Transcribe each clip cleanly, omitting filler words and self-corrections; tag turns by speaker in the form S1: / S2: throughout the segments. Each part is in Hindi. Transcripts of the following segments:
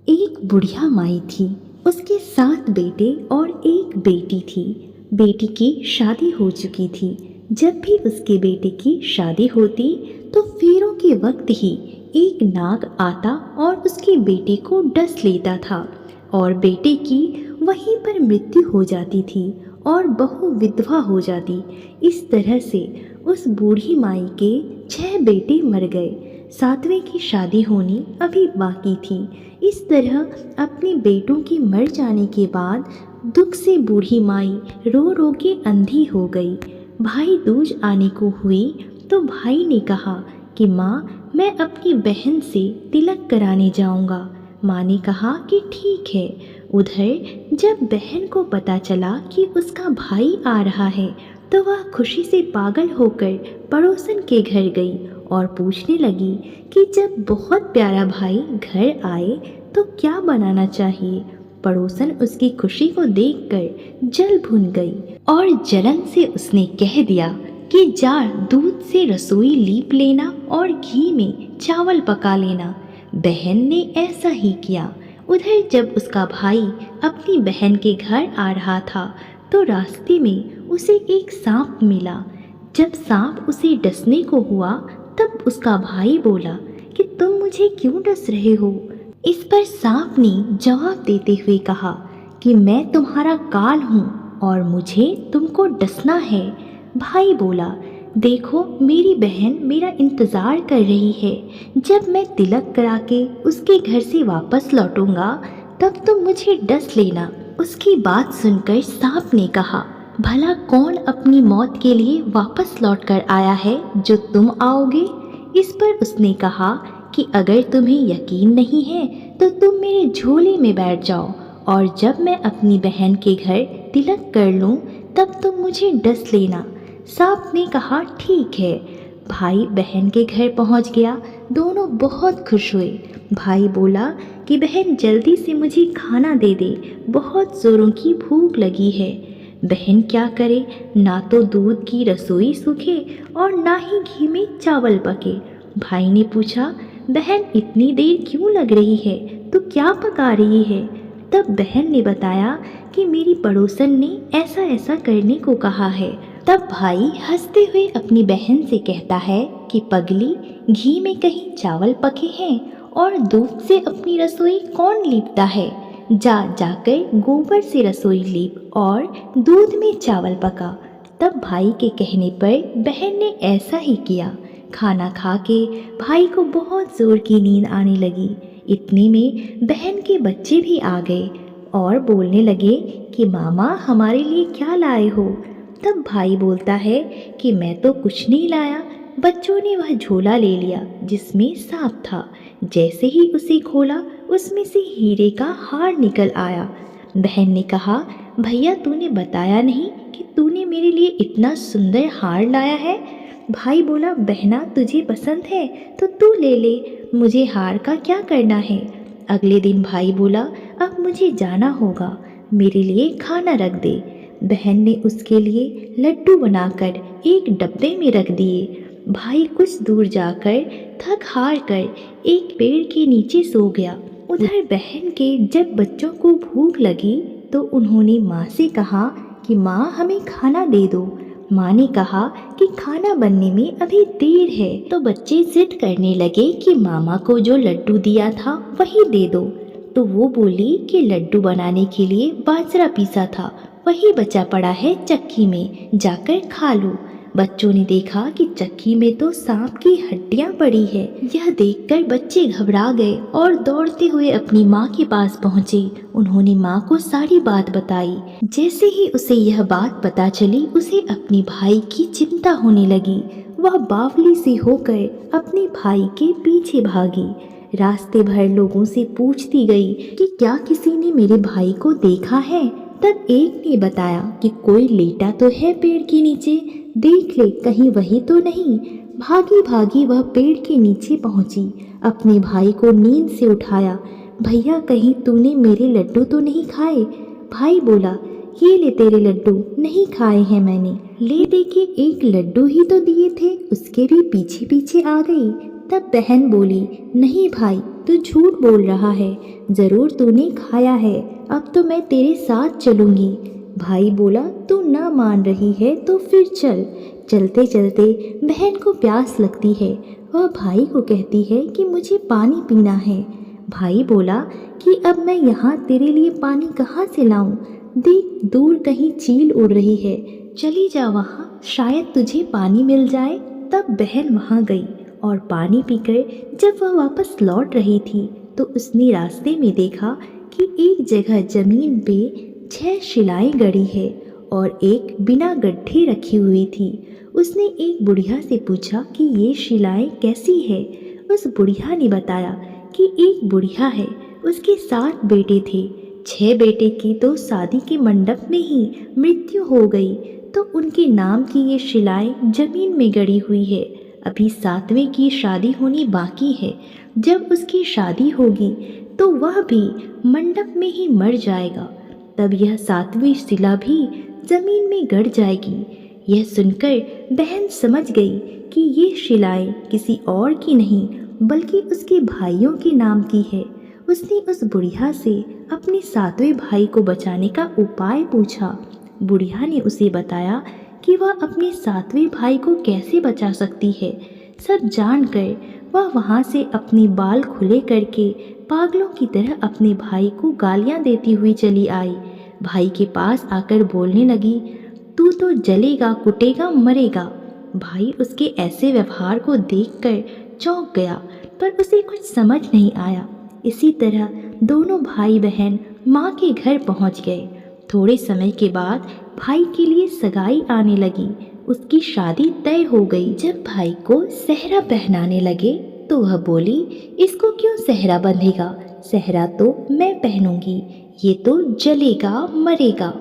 S1: एक बुढ़िया माई थी। उसके 7 बेटे और एक बेटी थी। बेटी की शादी हो चुकी थी। जब भी उसके बेटे की शादी होती तो फेरों के वक्त ही एक नाग आता और उसके बेटे को डस लेता था और बेटे की वहीं पर मृत्यु हो जाती थी और बहू विधवा हो जाती। इस तरह से उस बूढ़ी माई के 6 बेटे मर गए। 7वें की शादी होनी अभी बाकी थी। इस तरह अपने बेटों के मर जाने के बाद दुख से बूढ़ी माई रो रो के अंधी हो गई। भाई दूज आने को हुई तो भाई ने कहा कि माँ, मैं अपनी बहन से तिलक कराने जाऊंगा। माँ ने कहा कि ठीक है। उधर जब बहन को पता चला कि उसका भाई आ रहा है तो वह खुशी से पागल होकर पड़ोसन के घर गई और पूछने लगी कि जब बहुत प्यारा भाई घर आए तो क्या बनाना चाहिए। पड़ोसन उसकी खुशी को देखकर जल भुन गई और जलन से उसने कह दिया कि जा दूध से रसोई लीप लेना और घी में चावल पका लेना। बहन ने ऐसा ही किया। उधर जब उसका भाई अपनी बहन के घर आ रहा था तो रास्ते में उसे एक सांप मिला। जब सांप उसे डसने को हुआ तब उसका भाई बोला कि तुम मुझे क्यों डस रहे हो। इस पर सांप ने जवाब देते हुए कहा कि मैं तुम्हारा काल हूँ और मुझे तुमको डसना है। भाई बोला, देखो मेरी बहन मेरा इंतज़ार कर रही है। जब मैं तिलक करा के उसके घर से वापस लौटूंगा तब तुम मुझे डस लेना। उसकी बात सुनकर सांप ने कहा, भला कौन अपनी मौत के लिए वापस लौट कर आया है जो तुम आओगे। इस पर उसने कहा कि अगर तुम्हें यकीन नहीं है तो तुम मेरे झोले में बैठ जाओ और जब मैं अपनी बहन के घर तिलक कर लूँ तब तुम मुझे डस लेना। सांप ने कहा ठीक है। भाई बहन के घर पहुंच गया। दोनों बहुत खुश हुए। भाई बोला कि बहन जल्दी से मुझे खाना दे दे, बहुत ज़ोरों की भूख लगी है। बहन क्या करे, ना तो दूध की रसोई सूखे और ना ही घी में चावल पके। भाई ने पूछा, बहन इतनी देर क्यों लग रही है, तू क्या पका रही है। तब बहन ने बताया कि मेरी पड़ोसन ने ऐसा ऐसा करने को कहा है। तब भाई हंसते हुए अपनी बहन से कहता है कि पगली, घी में कहीं चावल पके हैं और दूध से अपनी रसोई कौन लीपता है। जाकर गोबर से रसोई लीप और दूध में चावल पका। तब भाई के कहने पर बहन ने ऐसा ही किया। खाना खा के भाई को बहुत जोर की नींद आने लगी। इतने में बहन के बच्चे भी आ गए और बोलने लगे कि मामा हमारे लिए क्या लाए हो। तब भाई बोलता है कि मैं तो कुछ नहीं लाया। बच्चों ने वह झोला ले लिया जिसमें सांप था। जैसे ही उसे खोला उसमें से हीरे का हार निकल आया। बहन ने कहा, भैया तूने बताया नहीं कि तूने मेरे लिए इतना सुंदर हार लाया है। भाई बोला, बहना तुझे पसंद है तो तू ले ले, मुझे हार का क्या करना है। अगले दिन भाई बोला, अब मुझे जाना होगा, मेरे लिए खाना रख दे। बहन ने उसके लिए लड्डू बनाकर एक डब्बे में रख दिए। भाई कुछ दूर जाकर थक हार कर एक पेड़ के नीचे सो गया। उधर बहन के जब बच्चों को भूख लगी तो उन्होंने माँ से कहा कि माँ हमें खाना दे दो। माँ ने कहा कि खाना बनने में अभी देर है। तो बच्चे जिद करने लगे कि मामा को जो लड्डू दिया था वही दे दो। तो वो बोली कि लड्डू बनाने के लिए बाजरा पीसा था, वही बचा पड़ा है चक्की में, जाकर खा लो। बच्चों ने देखा कि चक्की में तो सांप की हड्डियां पड़ी है। यह देखकर बच्चे घबरा गए और दौड़ते हुए अपनी माँ के पास पहुँचे। उन्होंने माँ को सारी बात बताई। जैसे ही उसे यह बात पता चली उसे अपने भाई की चिंता होने लगी। वह बावली सी होकर अपने भाई के पीछे भागी। रास्ते भर लोगों से पूछती गई कि क्या किसी ने मेरे भाई को देखा है। तब एक ने बताया कि कोई लेटा तो है पेड़ के नीचे, देख ले कहीं वही तो नहीं। भागी भागी वह पेड़ के नीचे पहुंची। अपने भाई को नींद से उठाया। भैया कहीं तूने मेरे लड्डू तो नहीं खाए। भाई बोला, ये ले तेरे लड्डू, नहीं खाए हैं मैंने। ले दे के एक लड्डू ही तो दिए थे, उसके भी पीछे पीछे आ गई। तब बहन बोली, नहीं भाई, तू झूठ बोल रहा है, ज़रूर तूने खाया है, अब तो मैं तेरे साथ चलूँगी। भाई बोला, तू ना मान रही है तो फिर चल। चलते चलते बहन को प्यास लगती है। वह भाई को कहती है कि मुझे पानी पीना है। भाई बोला कि अब मैं यहाँ तेरे लिए पानी कहाँ से लाऊं? देख, दूर कहीं चील उड़ रही है, चली जा वहाँ, शायद तुझे पानी मिल जाए। तब बहन वहाँ गई और पानी पीकर जब वह वापस लौट रही थी तो उसने रास्ते में देखा कि एक जगह जमीन पे 6 शिलाएं गड़ी है और एक बिना गड्ढे रखी हुई थी। उसने एक बुढ़िया से पूछा कि ये शिलाएं कैसी है। उस बुढ़िया ने बताया कि एक बुढ़िया है, उसके 7 बेटे थे। 6 बेटे की तो शादी के मंडप में ही मृत्यु हो गई, तो उनके नाम की ये शिलाएं जमीन में गड़ी हुई है। अभी 7वें की शादी होनी बाकी है। जब उसकी शादी होगी तो वह भी मंडप में ही मर जाएगा, तब यह 7वीं शिला भी जमीन में गड़ जाएगी। यह सुनकर बहन समझ गई कि ये शिलाएं किसी और की नहीं बल्कि उसके भाइयों के नाम की है। उसने उस बुढ़िया से अपने 7वें भाई को बचाने का उपाय पूछा। बुढ़िया ने उसे बताया कि वह अपने 7वें भाई को कैसे बचा सकती है। सब जानकर वह वहाँ से अपने बाल खुले करके पागलों की तरह अपने भाई को गालियाँ देती हुई चली आई। भाई के पास आकर बोलने लगी, तू तो जलेगा, कुटेगा, मरेगा। भाई उसके ऐसे व्यवहार को देखकर चौंक गया, पर उसे कुछ समझ नहीं आया। इसी तरह दोनों भाई बहन माँ के घर पहुँच गए। थोड़े समय के बाद भाई के लिए सगाई आने लगी। उसकी शादी तय हो गई। जब भाई को सेहरा पहनाने लगे तो वह बोली, इसको क्यों सेहरा बंधेगा? सेहरा तो मैं पहनूंगी, ये तो जलेगा, मरेगा।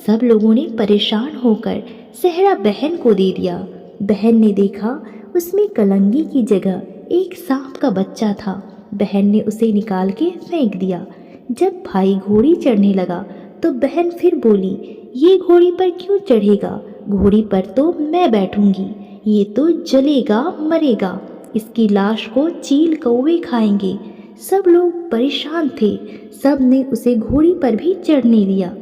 S1: सब लोगों ने परेशान होकर सेहरा बहन को दे दिया। बहन ने देखा उसमें कलंगी की जगह एक सांप का बच्चा था। बहन ने उसे निकाल के फेंक दिया। जब भाई घोड़ी चढ़ने लगा तो बहन फिर बोली, ये घोड़ी पर क्यों चढ़ेगा? घोड़ी पर तो मैं बैठूंगी, ये तो जलेगा, मरेगा, इसकी लाश को चील कौवे खाएंगे। सब लोग परेशान थे। सब ने उसे घोड़ी पर भी चढ़ने दिया।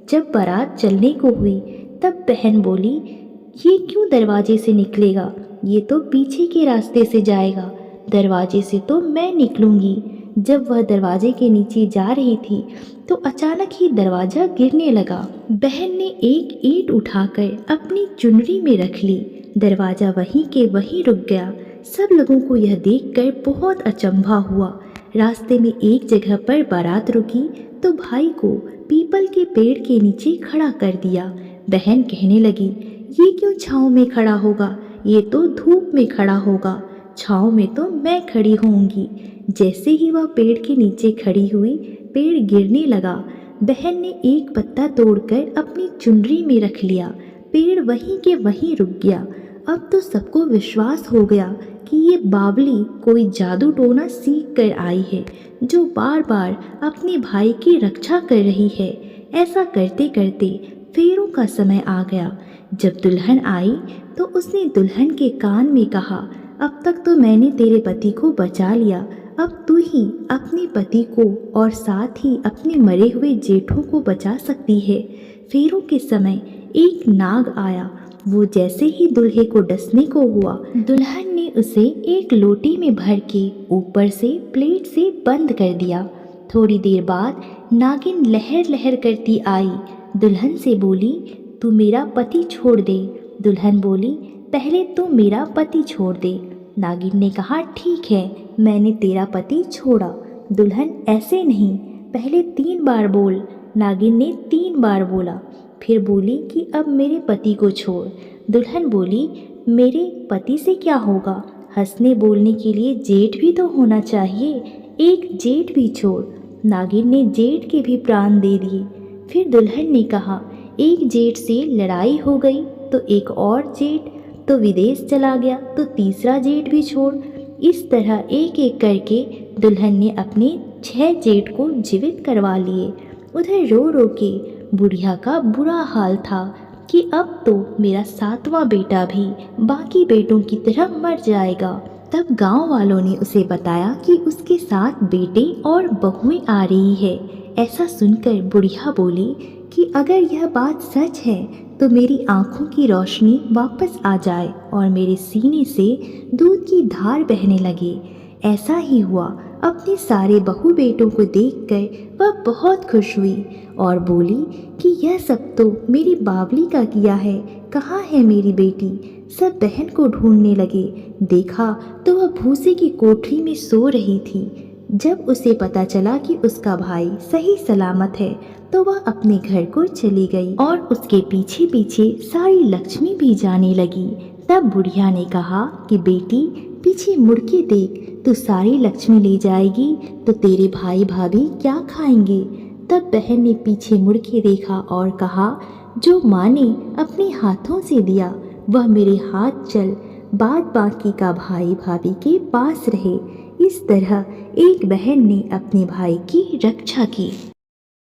S1: जब बारात चलने को हुई तब बहन बोली, ये क्यों दरवाजे से निकलेगा? ये तो पीछे के रास्ते से जाएगा, दरवाजे से तो मैं निकलूंगी। जब वह दरवाजे के नीचे जा रही थी तो अचानक ही दरवाज़ा गिरने लगा। बहन ने एक ईंट उठाकर अपनी चुनरी में रख ली। दरवाज़ा वहीं के वहीं रुक गया। सब लोगों को यह देखकर बहुत अचंभा हुआ। रास्ते में एक जगह पर बारात रुकी तो भाई को पीपल के पेड़ के नीचे खड़ा कर दिया। बहन कहने लगी, ये क्यों छाँव में खड़ा होगा? ये तो धूप में खड़ा होगा, छाँव में तो मैं खड़ी होऊंगी। जैसे ही वह पेड़ के नीचे खड़ी हुई, पेड़ गिरने लगा। बहन ने एक पत्ता तोड़कर अपनी चुनरी में रख लिया। पेड़ वहीं के वहीं रुक गया। अब तो सबको विश्वास हो गया कि ये बावली कोई जादू टोना सीख कर आई है, जो बार बार अपने भाई की रक्षा कर रही है। ऐसा करते करते फेरों का समय आ गया। जब दुल्हन आई तो उसने दुल्हन के कान में कहा, अब तक तो मैंने तेरे पति को बचा लिया, अब तू ही अपने पति को और साथ ही अपने मरे हुए जेठों को बचा सकती है। फेरों के समय एक नाग आया। वो जैसे ही दूल्हे को डसने को हुआ, दुल्हन ने उसे एक लोटी में भर के ऊपर से प्लेट से बंद कर दिया। थोड़ी देर बाद नागिन लहर लहर करती आई। दुल्हन से बोली, तू मेरा पति छोड़ दे। दुल्हन बोली, पहले तू मेरा पति छोड़ दे। नागिन ने कहा, ठीक है, मैंने तेरा पति छोड़ा। दुल्हन, ऐसे नहीं, पहले 3 बार बोल। नागिन ने 3 बार बोला। फिर बोली कि अब मेरे पति को छोड़। दुल्हन बोली, मेरे पति से क्या होगा? हंसने बोलने के लिए जेठ भी तो होना चाहिए, एक जेठ भी छोड़। नागिन ने जेठ के भी प्राण दे दिए। फिर दुल्हन ने कहा, एक जेठ से लड़ाई हो गई तो एक और जेठ तो विदेश चला गया, तो तीसरा जेठ भी छोड़। इस तरह एक एक करके दुल्हन ने अपने 6 जेठ को जीवित करवा लिए। उधर रो रो के बुढ़िया का बुरा हाल था कि अब तो मेरा 7वां बेटा भी बाकी बेटों की तरह मर जाएगा। तब गांव वालों ने उसे बताया कि उसके साथ बेटे और बहुएं आ रही है। ऐसा सुनकर बुढ़िया बोली कि अगर यह बात सच है तो मेरी आंखों की रोशनी वापस आ जाए और मेरे सीने से दूध की धार बहने लगे। ऐसा ही हुआ। अपने सारे बहू बेटों को देखकर वह बहुत खुश हुई और बोली कि यह सब तो मेरी बावली का किया है। कहाँ है मेरी बेटी? सब बहन को ढूंढने लगे। देखा तो वह भूसे की कोठरी में सो रही थी। जब उसे पता चला कि उसका भाई सही सलामत है तो वह अपने घर को चली गई और उसके पीछे पीछे सारी लक्ष्मी भी जाने लगी। तब बुढ़िया ने कहा कि बेटी, पीछे मुड़ के देख, तू सारी लक्ष्मी ले जाएगी तो तेरे भाई भाभी क्या खाएंगे? तब बहन ने पीछे मुड़ के देखा और कहा, जो माँ ने अपने हाथों से दिया वह मेरे हाथ चल, बाद बाकी का भाई भाभी के पास रहे। इस तरह एक बहन ने अपने भाई की रक्षा की।